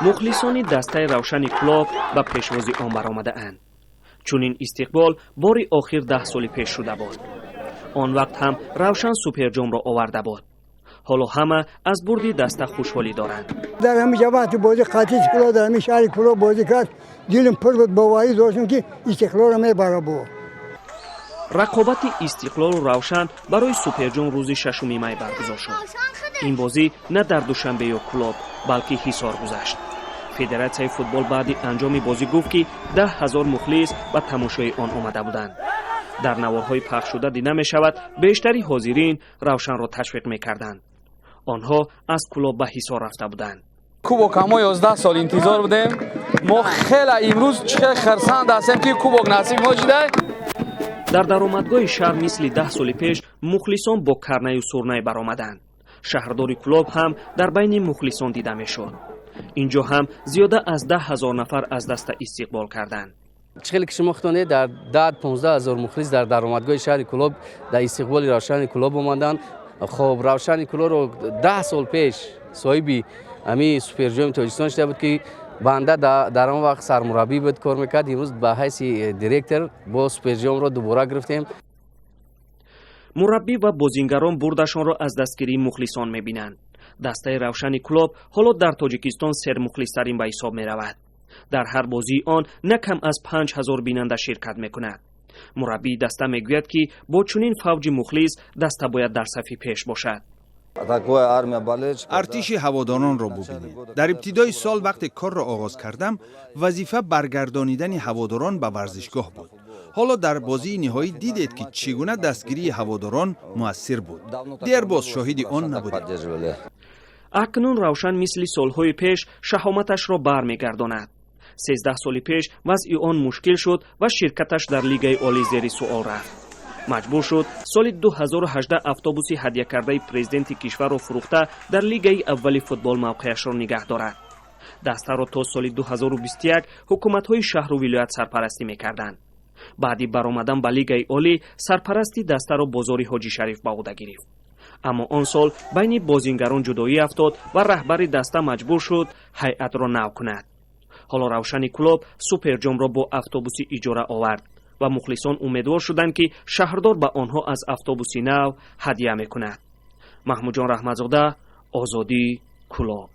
مخلصان دسته روشن کلوب به پیشوازی آن برآمده‌اند. چنین استقبال باری آخر 10 سال پیش شده بود. آن وقت هم روشن سوپر جام را آورده بود. حالا همه از بردی دسته خوشحالی دارند. در همین جواب بازی قاطی کلوب در همین شهر کلوب بازی کرد. دلم پر بود با وای داشتم که استقلال را میبره بود. رقابت استقلال و روشن برای سوپر جام روز 6 می برگزار شد. این بازی نه در دوشنبه یا کلوب بلکه حصار گذشت. فدراسیون فوتبال بعد انجام بازی گفت که 10,000 مخلص به تماشای آن آمده بودند. در نوارهای پخش شده دیده می شود بیشتری حاضرین روشن را تشویق می کردند. آنها از کلوب به حصار رفته بودند. کوبک ما 11 سال انتظار بودیم. ما خیلی امروز چه خرسند هستیم که کوبک نصیب ما شده. در درآمدگاه شهر مثل 10 سال پیش مخلصان با کرنه و سرنه برآمدند. شهرداری کلوب هم در بین مخلصان دیده می شد. اینجا هم زیاده از 10,000 نفر از دست استقبال کردند. چخیلی که شما خطانه در 10-15,000 مخلص در درآمدگاه شهر کلوب در استقبال روشن کلوب آمدند. خب روشن کلوب رو 10 سال پیش صاحب امی سوپر جام تاجیکستان شده بود که بنده در آن وقت سرمربی بود کار میکرد. امروز به حیث دیرکتور با سوپر جام را دوباره گرفتیم. مربی و بازیگران بردشان را از دستگیری مخلصان میبینند. دسته روشن کلوب حالا در تاجیکستان سر مخلص‌ترین به حساب میرود. در هر بازی آن نه کم از 5,000 بیننده شرکت میکند. مربی دسته میگوید که با چنین فوج مخلص دسته باید در صف پیش باشد. ارتش هواداران را ببینید. در ابتدای سال وقتی کار را آغاز کردم وظیفه برگردانیدن هواداران به ورزشگاه بود. حالا در بازی نهایی دیدید که چگونه دستگیری هواداران مؤثر بود. دیگر باز شاهد آن نبودید. اکنون روشن مثل سالهای پیش شهامتش را برمیگرداند. 13 سال پیش وضع آن مشکل شد و شرکتش در لیگ عالی زیر سوال رفت. مجبور شد سال 2018 اتوبوس هدیه کرده پرزیدنت کشور را فروخته در لیگ اول فوتبال موقعش را نگه دارد. دسته را تا سال 2021 حکومت‌های شهر و ولایت سرپرستی می‌کردند. بعدی برآمدن به لیگ عالی سرپرستی دسته را بازار حاجی شریف به عهده گرفت. اما آن سال بین بازیگران جدایی افتاد و رهبر دسته مجبور شد هیئت را نو کند. حالا روشن کلوب سوپر جام را با اتوبوس اجاره آورد و مخلصان امیدوار شدند که شهردار به آنها از اتوبوس نو هدیه میکند. محمود جان رحمتزاده، آزادی، کلوب.